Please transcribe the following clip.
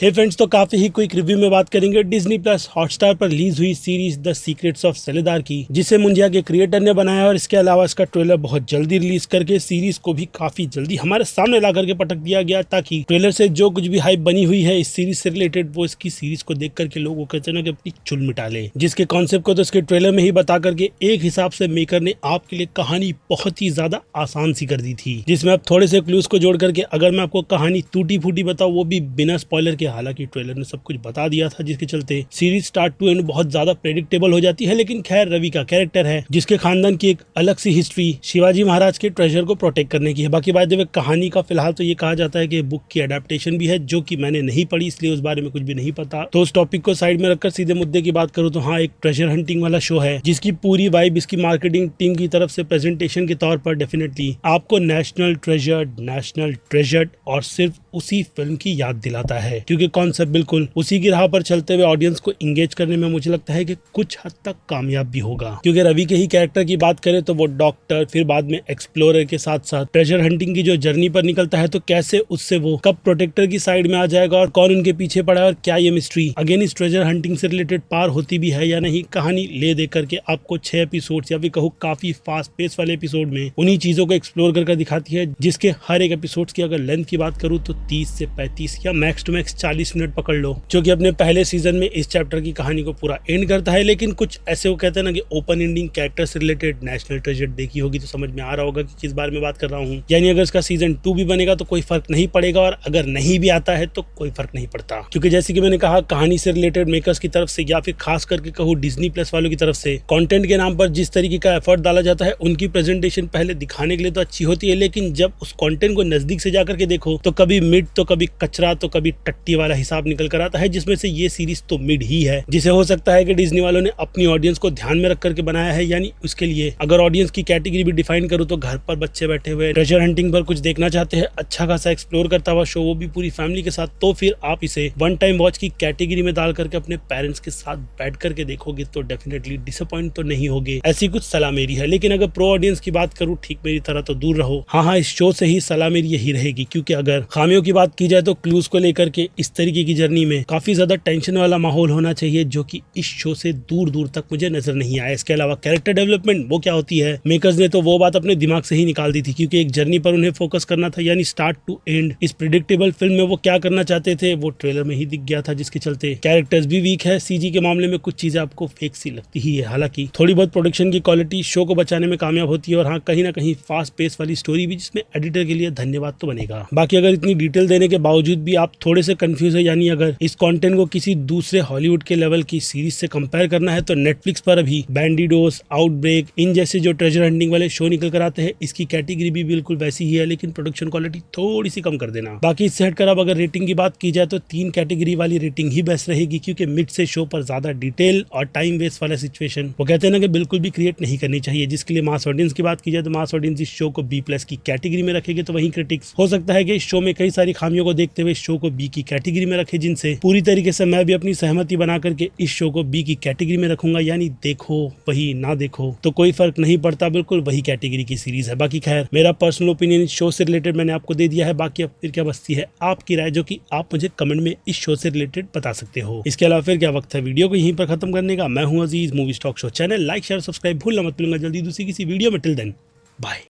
हे friends, तो काफी ही quick review में बात करेंगे डिज्नी प्लस हॉटस्टार पर रिलीज हुई सीरीज द सीक्रेट्स ऑफ सेलेदार की, जिसे मुंजिया के क्रिएटर ने बनाया और इसके अलावा इसका ट्रेलर बहुत जल्दी रिलीज करके सीरीज को भी काफी जल्दी हमारे सामने ला करके पटक दिया गया, ताकि ट्रेलर से जो कुछ भी हाइप बनी हुई है इस सीरीज से रिलेटेड वो इसकी सीरीज को देख करके लोगों कहते हैं ना कि अपनी चुल मिटा ले। जिसके कॉन्सेप्ट को तो इसके ट्रेलर में ही बता करके एक हिसाब से मेकर ने आपके लिए कहानी बहुत ही ज्यादा आसान सी कर दी थी, जिसमें अब थोड़े से क्लूज को जोड़ करके अगर मैं आपको कहानी टूटी फूटी बताऊं वो भी बिना स्पॉइलर के, हालांकि ट्रेलर ने सब कुछ बता दिया था, जिसके चलते सीरीज स्टार्ट टू एंड बहुत ज्यादा प्रेडिक्टेबल हो जाती है। लेकिन खैर, रवि का कैरेक्टर है जिसके खानदान की एक अलग सी हिस्ट्री शिवाजी महाराज के ट्रेजर को प्रोटेक्ट करने की है। बाकी बात है कहानी का फिलहाल तो ये कहा जाता है कि बुक की अडेप्टेशन भी है, जो कि मैंने नहीं पढ़ी इसलिए उस बारे में कुछ भी नहीं पता। तो उस टॉपिक को साइड में रखकर सीधे मुद्दे की बात करूं तो हाँ, एक ट्रेजर हंटिंग वाला शो है जिसकी पूरी वाइब इसकी मार्केटिंग टीम की तरफ से प्रेजेंटेशन के तौर पर डेफिनेटली आपको नेशनल ट्रेजर और सिर्फ उसी फिल्म की याद दिलाता है, क्योंकि कॉन्सेप्ट बिल्कुल उसी की राह पर चलते हुए ऑडियंस को इंगेज करने में मुझे लगता है कि कुछ हद तक कामयाब भी होगा। क्योंकि रवि के ही कैरेक्टर की बात करें तो वो डॉक्टर, फिर बाद में एक्सप्लोरर के साथ साथ ट्रेजर हंटिंग की जो जर्नी पर निकलता है, तो कैसे उससे वो कब प्रोटेक्टर की साइड में आ जाएगा और कौन उनके पीछे पड़ा है और क्या ये मिस्ट्री अगेन इस ट्रेजर हंटिंग से रिलेटेड पार होती भी है या नहीं। कहानी ले दे करके आपको 6 एपिसोड या फिर कहूँ काफी फास्ट पेस वाले एपिसोड में उन्हीं चीजों को एक्सप्लोर कर दिखाती है, जिसके हर एक एपिसोड की अगर लेंथ की बात करूँ तो 30 से 35 या मैक्स टू मैक्स 40 मिनट पकड़ लो, जो कि अपने पहले सीजन में इस चैप्टर की कहानी को पूरा एंड करता है। लेकिन कुछ ऐसे वो कहते हैं ना कि ओपन एंडिंग कैरेक्टर से रिलेटेड नेशनल ट्रेजर देखी होगी तो समझ में आ रहा होगा कि किस बारे में बात कर रहा हूँ। यानी अगर इसका सीजन 2 भी बनेगा तो कोई फर्क नहीं पड़ेगा, और अगर नहीं भी आता है तो कोई फर्क नहीं पड़ता, क्योंकि जैसे कि मैंने कहा कहानी से रिलेटेड मेकर्स की तरफ से या फिर खास करके कहूँ डिज्नी प्लस वालों की तरफ से कंटेंट के नाम पर जिस तरीके का एफर्ट डाला जाता है, उनकी प्रेजेंटेशन पहले दिखाने के लिए तो अच्छी होती है, लेकिन जब उस कंटेंट को नजदीक से जाकर के देखो तो कभी मिड तो कभी कचरा तो कभी टट्टी वाला हिसाब निकल कर आता है, जिसमें से ये सीरीज तो मिड ही है, जिसे हो सकता है कि डिज्नी वालों ने अपनी ऑडियंस को ध्यान में रख करके बनाया है। यानी उसके लिए अगर ऑडियंस की कैटेगरी भी डिफाइन करूँ तो घर पर बच्चे बैठे हुए ट्रेजर हंटिंग पर कुछ देखना चाहते हैं, अच्छा खासा एक्सप्लोर करता हुआ शो, वो भी पूरी फैमिली के साथ, तो फिर आप इसे वन टाइम वॉच की कैटेगरी में डाल करके अपने पेरेंट्स के साथ बैठ करके देखोगे तो डेफिनेटली डिसअपॉइंट तो नहीं होगे, ऐसी कुछ सलाह मेरी है। लेकिन अगर प्रो ऑडियंस की बात करूँ, ठीक मेरी तरह तो दूर रहो। हाँ, इस शो से ही सलाह मेरी यही रहेगी, क्योंकि अगर खामियों की बात की जाए तो क्लूज को लेकर के इस तरीके की जर्नी में काफी ज्यादा टेंशन वाला माहौल होना चाहिए, जो कि इस शो से दूर दूर तक मुझे नजर नहीं आया। इसके अलावा कैरेक्टर डेवलपमेंट वो क्या होती है, मेकर्स ने तो वो बात अपने दिमाग से ही निकाल दी थी, क्योंकि एक जर्नी पर उन्हें फोकस करना था, यानी स्टार्ट टू एंड इस प्रिडिक्टेबल फिल्म में वो क्या करना चाहते थे वो ट्रेलर में ही दिख गया था, जिसके चलते कैरेक्टर्स भी वीक है। सीजी के मामले में कुछ चीजें आपको फेक सी लगती ही है, हालांकि थोड़ी बहुत प्रोडक्शन की क्वालिटी शो को बचाने में कामयाब होती है, और हाँ, कहीं ना कहीं फास्ट पेस वाली स्टोरी भी, जिसमें एडिटर के लिए धन्यवाद तो बनेगा। बाकी अगर इतनी डिटेल देने के बावजूद भी आप थोड़े से कंफ्यूज है, यानी अगर इस कंटेंट को किसी दूसरे हॉलीवुड के लेवल की सीरीज से कंपेयर करना है तो नेटफ्लिक्स पर अभी बैंडिडोस, आउटब्रेक, इन जैसे जो ट्रेजर हंटिंग वाले शो निकल कर आते हैं, इसकी कैटेगरी भी बिल्कुल वैसी ही है, लेकिन प्रोडक्शन क्वालिटी थोड़ी सी कम कर देना। बाकी इससे हटकर अब अगर रेटिंग की बात की जाए तो 3 कैटेगरी वाली रेटिंग ही बेस्ट रहेगी, क्योंकि मिड से शो पर ज्यादा डिटेल और टाइम वेस्ट वाला सिचुएशन वो कहते हैं ना कि बिल्कुल भी क्रिएट नहीं करनी चाहिए। जिसके लिए मास ऑडियंस की बात की जाए तो मास ऑडियंस इस शो को B+ की कैटेगरी में रखेगी, तो वहीं क्रिटिक्स हो सकता है कि इस शो में कई सारी खामियों को देखते हुए शो को B की कैटेगरी में रखे, जिनसे पूरी तरीके से मैं भी अपनी सहमति बना करके इस शो को B की कैटेगरी में रखूंगा। यानी देखो वही ना देखो तो कोई फर्क नहीं पड़ता, बिल्कुल वही कैटेगरी की सीरीज है। बाकी खैर, मेरा पर्सनल ओपिनियन इस शो से रिलेटेड मैंने आपको दे दिया है, बाकी अब फिर क्या बचती है आपकी राय, जो कि आप मुझे कमेंट में इस शो से रिलेटेड बता सकते हो। इसके अलावा फिर क्या वक्त है वीडियो को यहीं पर खत्म करने का। मैं हूं Aziz, movie stock show channel like share subscribe भूलना मत, मिलूंगा जल्दी दूसरी किसी वीडियो में। Till then bye.